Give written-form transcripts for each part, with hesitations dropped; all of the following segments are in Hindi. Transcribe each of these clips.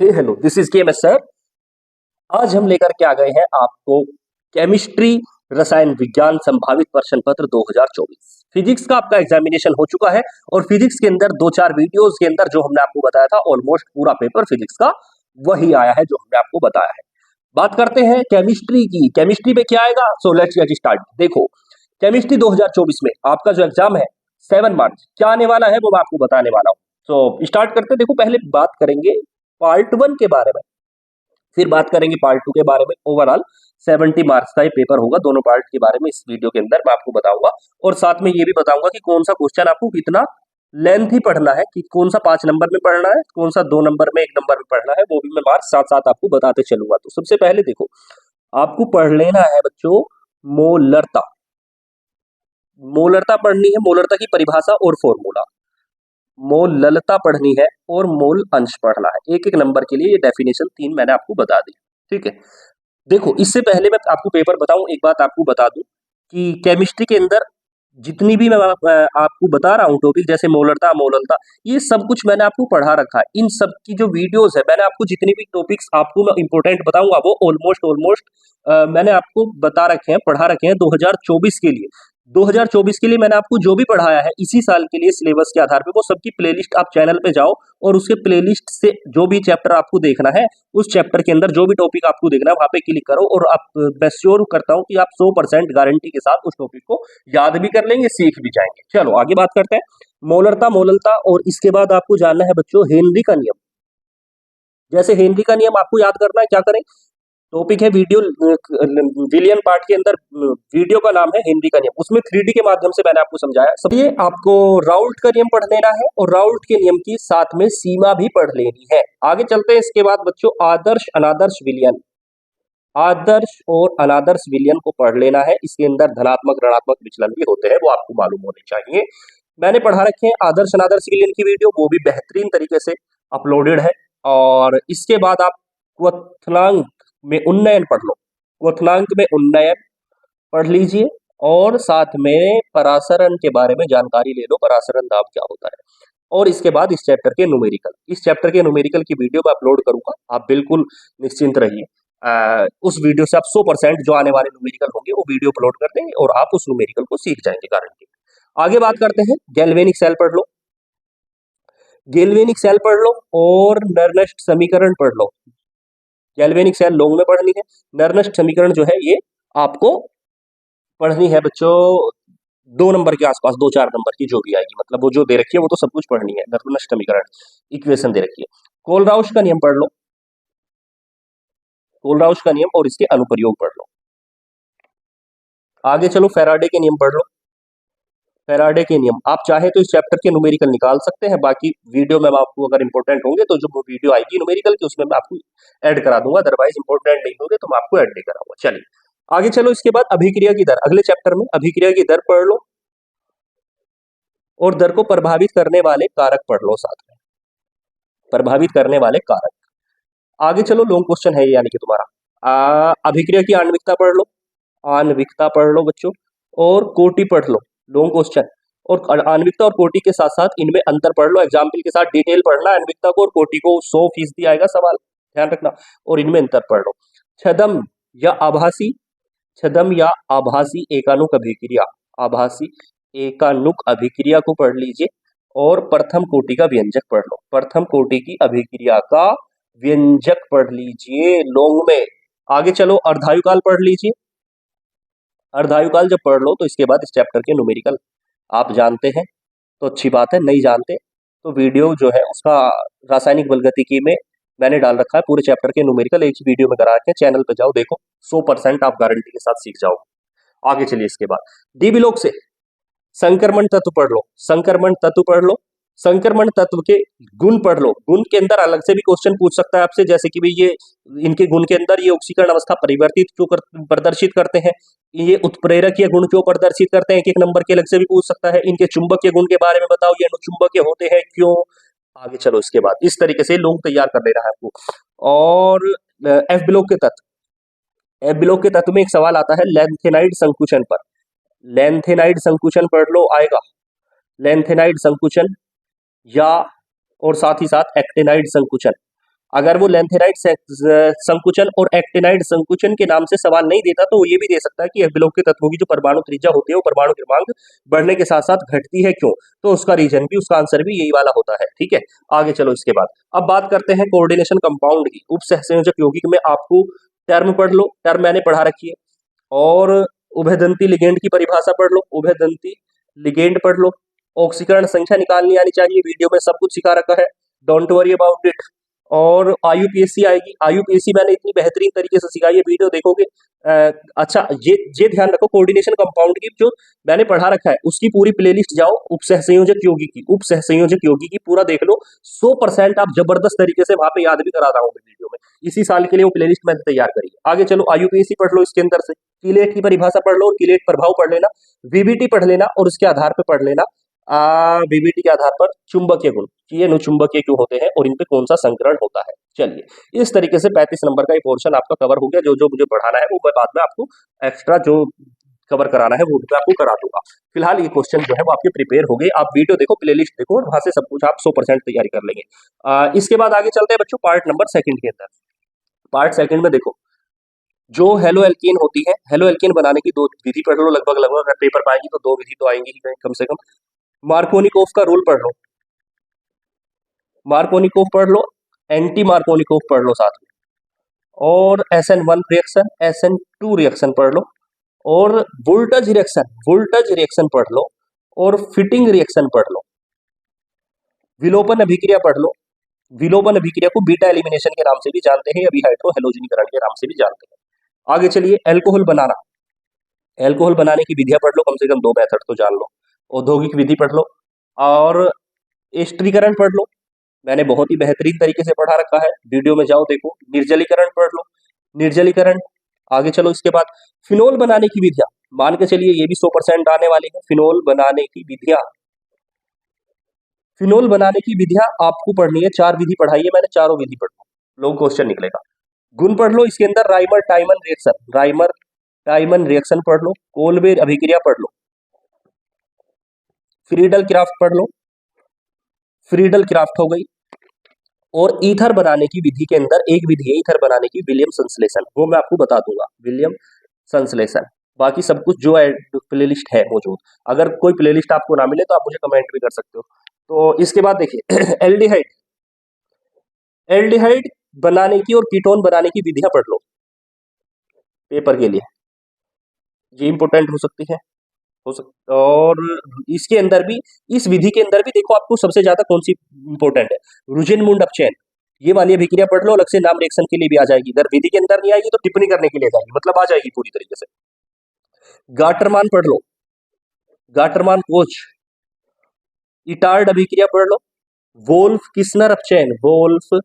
Hey hello, this is KMS sir. आज हम लेकर के आ गए हैं आपको केमिस्ट्री रसायन विज्ञान संभावित प्रश्न पत्र 2024। फिजिक्स का आपका एग्जामिनेशन हो चुका है और फिजिक्स के अंदर दो चार वीडियोस के अंदर जो हमने आपको बताया था ऑलमोस्ट पूरा पेपर फिजिक्स का वही आया है जो हमने आपको बताया है। बात करते हैं केमिस्ट्री की। केमिस्ट्री में क्या आएगा? So let's get start. देखो, केमिस्ट्री 2024 में आपका जो एग्जाम है 7 मार्च क्या आने वाला है वो मैं आपको बताने वाला हूँ। सो स्टार्ट करते हैं। देखो, पहले बात करेंगे पार्ट 1 के बारे में, फिर बात करेंगे पार्ट 2 के बारे में। ओवरऑल 70 मार्क्स का ये पेपर होगा। दोनों पार्ट के बारे में इस वीडियो के अंदर मैं आपको बताऊंगा और साथ में ये भी बताऊंगा कि कौन सा क्वेश्चन आपको कितना लेंथ ही पढ़ना है, कि कौन सा 5 नंबर में पढ़ना है, कौन सा 2 नंबर में 1 नंबर में पढ़ना है, वो भी मैं मार्क्स साथ साथ आपको बताते चलूंगा। तो सबसे पहले देखो, आपको पढ़ लेना है बच्चों मोलरता। मोलरता पढ़नी है, मोलरता की परिभाषा और फॉर्मूला। मोल ललता पढ़नी है और मोल अंश पढ़ना है। एक एक नंबर के लिए ये डेफिनेशन 3 मैंने आपको बता दी। ठीक है, देखो इससे पहले मैं आपको पेपर बताऊं, एक बात आपको बता दूं कि केमिस्ट्री के अंदर जितनी भी मैं आपको बता रहा हूं टॉपिक, जैसे मोलरता मोललता, ये सब कुछ मैंने आपको पढ़ा रखा है। इन सब की जो वीडियोस है, मैंने आपको जितनी भी टॉपिक्स आपको मैं इंपॉर्टेंट बताऊंगा वो ऑलमोस्ट मैंने आपको बता रखे हैं, पढ़ा रखे हैं 2024 के लिए। 2024 के लिए मैंने आपको जो भी पढ़ाया है इसी साल के लिए सिलेबस के आधार पे, वो सबकी प्लेलिस्ट आप चैनल पे जाओ और उसके प्लेलिस्ट से जो भी चैप्टर आपको देखना है, उस चैप्टर के अंदर जो भी टॉपिक आपको देखना है वहां पे क्लिक करो और आप, मैं श्योर करता हूं कि आप 100% गारंटी के साथ उस टॉपिक को याद भी कर लेंगे, सीख भी जाएंगे। चलो आगे बात करते हैं मोलरता मोललता। और इसके बाद आपको जानना है बच्चों हेनरी का नियम। जैसे हेनरी का नियम आपको याद करना है, क्या करें, टॉपिक है वीडियो विलियन पार्ट के अंदर, वीडियो का नाम है हेनरी का नियम। उसमें 3D के माध्यम से मैंने आपको समझाया। सब ये आपको राउल्ट का नियम पढ़ लेना है और राउल्ट के नियम की साथ में सीमा भी पढ़ लेनी है। आगे चलते हैं। इसके बाद बच्चों आदर्श अनादर्श विलियन, आदर्श और अनादर्श विलियन को पढ़ लेना है। इसके अंदर धनात्मक ऋणात्मक विचलन भी होते हैं, वो आपको मालूम होने चाहिए। मैंने पढ़ा रखे हैं आदर्श अनादर्श विलियन की वीडियो, वो भी बेहतरीन तरीके से अपलोडेड है। और इसके बाद आप क्वथनांक में उन्नयन पढ़ लो, क्वथनांक में उन्नयन पढ़ लीजिए और साथ में परासरण के बारे में जानकारी ले लो, परासरण दाब क्या होता है। और इसके बाद इस चैप्टर के न्यूमेरिकल, इस चैप्टर के न्यूमेरिकल की वीडियो मैं अपलोड करूंगा, आप बिल्कुल निश्चिंत रहिए। उस वीडियो से आप 100% जो आने वाले न्यूमेरिकल होंगे वो वीडियो अपलोड कर देंगे और आप उस न्यूमेरिकल को सीख जाएंगे गारंटी। आगे बात करते हैं गैल्वेनिक सेल पढ़ लो, गैल्वेनिक सेल पढ़ लो और नर्नस्ट समीकरण पढ़ लो। गैल्वेनिक सेल लॉन्ग में पढ़नी है, नर्नस्ट समीकरण जो है ये आपको पढ़नी है बच्चों 2 नंबर के आसपास, 2-4 नंबर की जो भी आएगी, मतलब वो जो दे रखी है वो तो सब कुछ पढ़नी है। नर्नस्ट समीकरण इक्वेशन दे रखी है। कोलराउश का नियम पढ़ लो, कोलराउश का नियम और इसके अनुप्रयोग पढ़ लो। आगे चलो फैराडे के नियम पढ़ लो। फैराडे के नियम आप चाहे तो इस चैप्टर के न्यूमेरिकल निकाल सकते हैं, बाकी वीडियो में आपको अगर इंपॉर्टेंट होंगे तो जो वीडियो आएगी न्यूमेरिकल की उसमें मैं आपको ऐड करा दूंगा, अदरवाइज इंपॉर्टेंट नहीं होंगे तो मैं आपको ऐड नहीं कराऊंगा। चलिए आगे चलो। इसके बाद अभिक्रिया की दर, अगले चैप्टर में अभिक्रिया की दर पढ़ लो और दर को प्रभावित करने वाले कारक पढ़ लो, साथ में प्रभावित करने वाले कारक। आगे चलो, लॉन्ग क्वेश्चन है यानी कि तुम्हारा अभिक्रिया की आणविकता पढ़ लो, आणविकता पढ़ लो बच्चों और कोटि पढ़ लो, लॉन्ग क्वेश्चन। और आणविकता और कोटि के साथ साथ इनमें अंतर पढ़ लो, एग्जाम्पल के साथ डिटेल पढ़ना, आणविकता को और कोटि को 100% आएगा सवाल, ध्यान रखना। और इनमें अंतर पढ़ लो। छदम या आभासी, छदम या आभासी एकानुक अभिक्रिया, आभासी एकानुक अभिक्रिया को पढ़ लीजिए और प्रथम कोटि का व्यंजक पढ़ लो, प्रथम कोटि की अभिक्रिया का व्यंजक पढ़ लीजिए लॉन्ग में। आगे चलो अर्धायुकाल पढ़ लीजिए। अर्धायुकाल जब पढ़ लो तो इसके बाद इस चैप्टर के न्यूमेरिकल आप जानते हैं तो अच्छी बात है, नहीं जानते तो वीडियो जो है उसका रासायनिक बलगतिकी में मैंने डाल रखा है, पूरे चैप्टर के न्यूमेरिकल एक ही वीडियो में करा रखे हैं, चैनल पे जाओ देखो, 100% आप गारंटी के साथ सीख जाओ। आगे चलिए। इसके बाद डी ब्लॉक से संक्रमण तत्व पढ़ लो, संक्रमण तत्व पढ़ लो, संक्रमण तत्व के गुण पढ़ लो। गुण के अंदर अलग से भी क्वेश्चन पूछ सकता है आपसे, जैसे कि भाई ये इनके गुण के अंदर ये ऑक्सीकरण अवस्था परिवर्तित क्यों प्रदर्शित करते हैं, ये उत्प्रेरकीय गुण क्यों प्रदर्शित करते हैं, एक एक नंबर के अलग से भी पूछ सकता है। इनके चुंबकीय गुण के बारे में बताओ, ये अनुचुंबकीय होते हैं क्यों। आगे चलो। इसके बाद इस तरीके से लोग तैयार कर लेना है आपको। और एफ ब्लॉक के तत्व, एफ ब्लॉक के तत्व में एक सवाल आता है लेंथेनाइड संकुचन पर, लेंथेनाइड संकुचन पढ़ लो, आएगा लेंथेनाइड संकुचन या और साथ ही साथ एक्टेनाइड संकुचन। अगर वो लेंथेराइड संकुचन और एक्टिनाइड संकुचन के नाम से सवाल नहीं देता तो वो ये भी दे सकता है कि एफ ब्लॉक के तत्वों की जो परमाणु त्रिज्या होती है वो परमाणु क्रमांक बढ़ने के साथ साथ घटती है क्यों, तो उसका रीजन भी, उसका आंसर भी यही वाला होता है। ठीक है, आगे चलो इसके बाद अब बात करते हैं कोऑर्डिनेशन कंपाउंड की। उप सहसंयोजक यौगिक में आपको टर्म पढ़ लो, टर्म मैंने पढ़ा रखी है, और उभयदंती लिगेंड की परिभाषा पढ़ लो, उभयदंती लिगेंड पढ़ लो, ऑक्सीकरण संख्या निकालनी आनी चाहिए, वीडियो में सब कुछ सिखा रखा है, डोंट वरी अबाउट इट। और आईयूपीएससी आएगी, आईयूपीएससी मैंने इतनी बेहतरीन तरीके से सिखाई है, वीडियो देखोगे। अच्छा, ये ध्यान रखो, कोऑर्डिनेशन कंपाउंड की जो मैंने पढ़ा रखा है उसकी पूरी प्लेलिस्ट जाओ, उप सहसंयोजक यौगिक की, उप सहसंयोजक यौगिक की पूरा देख लो, 100% आप जबरदस्त तरीके से वहां पे याद भी करा रहा हूँ वीडियो में, इसी साल के लिए वो प्लेलिस्ट मैंने तैयार करी है। आगे चलो, आईयूपीएससी पढ़ लो, इसके अंदर से कीलेट की परिभाषा पढ़ लो और कीलेट प्रभाव पढ़ लेना, वीबीटी पढ़ लेना और उसके आधार पर पढ़ लेना वीबीटी के आधार पर चुंबकीय गुण, ये अनुचुंबकीय क्यों होते हैं और इन पे कौन सा संकरण होता है। चलिए, इस तरीके से 35 नंबर का ये पोर्शन आपका कवर हो गया। जो जो मुझे पढ़ाना है वो मैं बाद में आपको एक्स्ट्रा जो कवर कराना है वो मैं आपको करा दूंगा। फिलहाल ये क्वेश्चन जो है वो आपके प्रिपेयर हो गए, आप वीडियो देखो, प्लेलिस्ट देखो और वहां से सब कुछ आप 100% तैयारी कर लेंगे। इसके बाद आगे चलते हैं बच्चों पार्ट नंबर सेकंड के अंदर। पार्ट सेकंड में देखो, जो हेलो एल्कीन होती है, हेलो एल्कीन बनाने की दो विधि पढ़ लो, लगभग लगभग अगर पेपर में आएगी तो दो विधि तो आएंगी ही कम से कम। मार्कोनिकोव का रूल पढ़ लो, मार्कोनिकोव पढ़ लो, एंटी मार्कोनिकोव पढ़ लो साथ में, और SN1 रिएक्शन, SN2 रिएक्शन पढ़ लो, और वोल्टेज रिएक्शन पढ़ लो, और फिटिंग रिएक्शन पढ़ लो, विलोपन अभिक्रिया पढ़ लो। विलोपन अभिक्रिया को बीटा एलिमिनेशन के नाम से भी जानते हैं या विहाइड्रो हेलोजनीकरण के नाम से भी जानते हैं। आगे चलिए, एल्कोहल बनाना, एल्कोहल बनाने की विधियां पढ़ लो, कम से कम 2 मेथड तो जान लो। औद्योगिक विधि पढ़ लो, और एस्टरीकरण पढ़ लो, मैंने बहुत ही बेहतरीन तरीके से पढ़ा रखा है, वीडियो में जाओ देखो। निर्जलीकरण पढ़ लो, निर्जलीकरण। आगे चलो, इसके बाद फिनोल बनाने की विधियां, मान के चलिए ये भी 100% आने वाली है। फिनोल बनाने की विधियां, फिनोल बनाने की विधियां आपको पढ़नी है, 4 विधि पढ़ाई है मैंने, चारों विधि पढ़ लो, लॉन्ग क्वेश्चन निकलेगा। गुण पढ़ लो, इसके अंदर राइमर टाइमन रिएक्शन, राइमर टाइमन रिएक्शन पढ़ लो, कोलबे अभिक्रिया पढ़ लो, फ्रीडल क्राफ्ट पढ़ लो, फ्रीडल क्राफ्ट हो गई। और ईथर बनाने की विधि के अंदर एक विधि है ईथर बनाने की, विलियम संश्लेषण, वो मैं आपको बता दूंगा, विलियम संश्लेषण। बाकी सब कुछ जो प्लेलिस्ट है मौजूद, अगर कोई प्लेलिस्ट आपको ना मिले तो आप मुझे कमेंट भी कर सकते हो। तो इसके बाद देखिए एल्डिहाइड, एल्डिहाइड बनाने की और कीटोन बनाने की विधियां पढ़ लो पेपर के लिए, ये इंपोर्टेंट हो सकती है, हो सकता। और इसके अंदर भी, इस विधि के अंदर भी देखो आपको सबसे ज्यादा कौन सी इंपोर्टेंट है, रुजेनमुंड अपचयन, ये वाली अभिक्रिया पढ़ लो, अलग से नाम रिएक्शन के लिए भी आ जाएगी, अगर विधि के अंदर नहीं आएगी तो टिप्पणी करने के लिए जाएगी, मतलब आ जाएगी पूरी तरीके से। गाटरमान पढ़ लो, गाटरमान कोच, इटार्ड अभिक्रिया पढ़ लो, वोल्फ किस्नर अपचयन, वोल्फ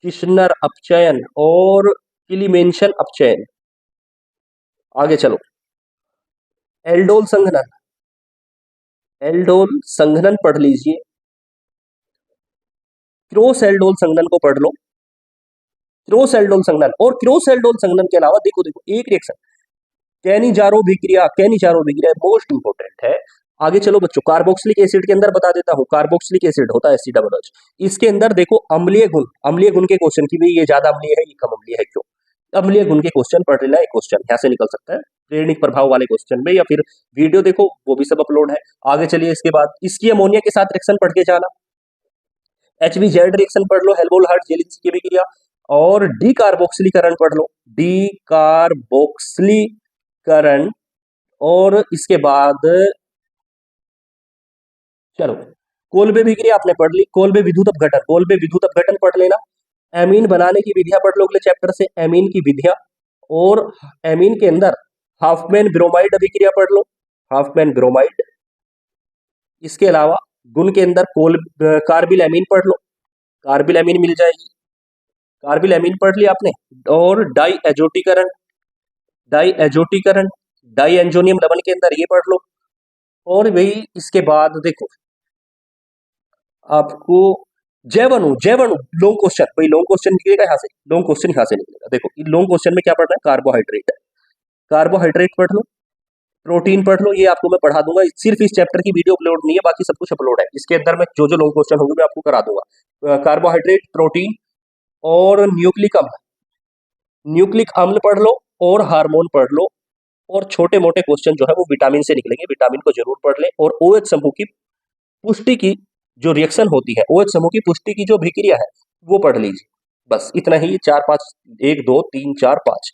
किस्नर अपचयन, और किलीमेंशन अपचयन। आगे चलो, एल्डोल संघनन, एल्डोल संघनन पढ़ लीजिए, क्रॉस एल्डोल संघनन को पढ़ लो, क्रॉस एल्डोल संघनन। और क्रॉस एल्डोल संघनन के अलावा देखो देखो एक रिएक्शन कैनिजारो अभिक्रिया, कैनिजारो अभिक्रिया मोस्ट इंपोर्टेंट है। आगे चलो बच्चों, कार्बोक्सिलिक एसिड के अंदर बता देता हूं, कार्बोक्सिलिक एसिड होता है COOH, इसके अंदर देखो अम्लीय गुण, अम्लीय गुण के क्वेश्चन की भी, ये ज्यादा अम्लीय है, ये कम अम्लीय है क्यों, अम्लीय गुण के क्वेश्चन पढ़ लेना, एक क्वेश्चन यहाँ से निकल सकता है प्रेरणिक प्रभाव वाले क्वेश्चन में, या फिर वीडियो देखो वो भी सब अपलोड है। आगे चलिए, इसके बाद इसकी अमोनिया के साथ रिएक्शन पढ़ के जाना, HBZ रिएक्शन पढ़ लो, हेल्महोल्ट्ज जेलिंस्की की अभिक्रिया, और डी कार्बोक्सिलीकरण पढ़ लो, डी कार्बोक्सिलीकरण। और इसके बाद चलो, कोलबे अभिक्रिया आपने पढ़ ली, कोलबे विद्युत अपघटन, कोलबे विद्युत अपघटन पढ़ लेना, एमीन बनाने की विधियां पढ़ लो अगले चैप्टर से, एमीन की विधियां। और एमीन के अंदर हाफमैन ब्रोमाइड अभिक्रिया पढ़ लो, हाफमैन ब्रोमाइड। इसके अलावा गुण के अंदर कार्बिल एमीन पढ़ लो, कार्बिल एमीन मिल जाएगी, कार्बिल एमीन पढ़ लिया आपने। और डाई एजोटीकरण, डाई एजोटीकरण, डाई एंजोनियम लवण के अंदर ये पढ़ लो। और वही इसके बाद देखो आपको जैवणु, जैवणु लॉन्ग क्वेश्चन, भाई लॉन्ग क्वेश्चन निकलेगा यहाँ से, लॉन्ग क्वेश्चन यहाँ से निकलेगा। देखो लॉन्ग क्वेश्चन में क्या पढ़ना है, कार्बोहाइड्रेट, कार्बोहाइड्रेट पढ़ लो, प्रोटीन पढ़ लो, ये आपको मैं पढ़ा दूंगा, सिर्फ इस चैप्टर की वीडियो अपलोड नहीं है, बाकी सब कुछ अपलोड है, इसके अंदर मैं जो जो लॉन्ग क्वेश्चन होंगे मैं आपको करा दूंगा। कार्बोहाइड्रेट, प्रोटीन, और न्यूक्लिक अम्ल पढ़ लो और हार्मोन पढ़ लो, और छोटे मोटे क्वेश्चन जो है वो विटामिन से निकलेंगे, विटामिन को जरूर पढ़ ले। और OH समूह की पुष्टि की जो रिएक्शन होती है, OH समूह की पुष्टि की जो अभिक्रिया है वो पढ़ लीजिए। बस इतना ही, 4-5, 1 2 3 4 5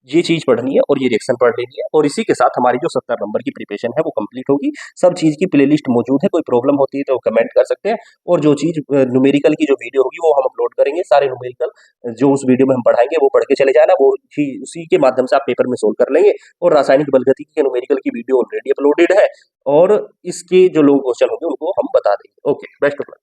ये चीज पढ़नी है और ये रिएक्शन पढ़ लेनी है, और इसी के साथ हमारी जो 70 नंबर की प्रिपरेशन है वो कंप्लीट होगी। सब चीज की प्लेलिस्ट मौजूद है, कोई प्रॉब्लम होती है तो कमेंट कर सकते हैं। और जो चीज न्यूमेरिकल की जो वीडियो होगी वो हम अपलोड करेंगे, सारे न्यूमेरिकल जो उस वीडियो में हम पढ़ाएंगे वो पढ़ के चले जाना, वो उसी के माध्यम से आप पेपर में सोल्व कर लेंगे। और रासायनिक बलगतिकी के न्यूमेरिकल की वीडियो ऑलरेडी अपलोडेड है, और इसके जो लोग क्वेश्चन होंगे उनको हम बता देंगे। Okay, best of luck.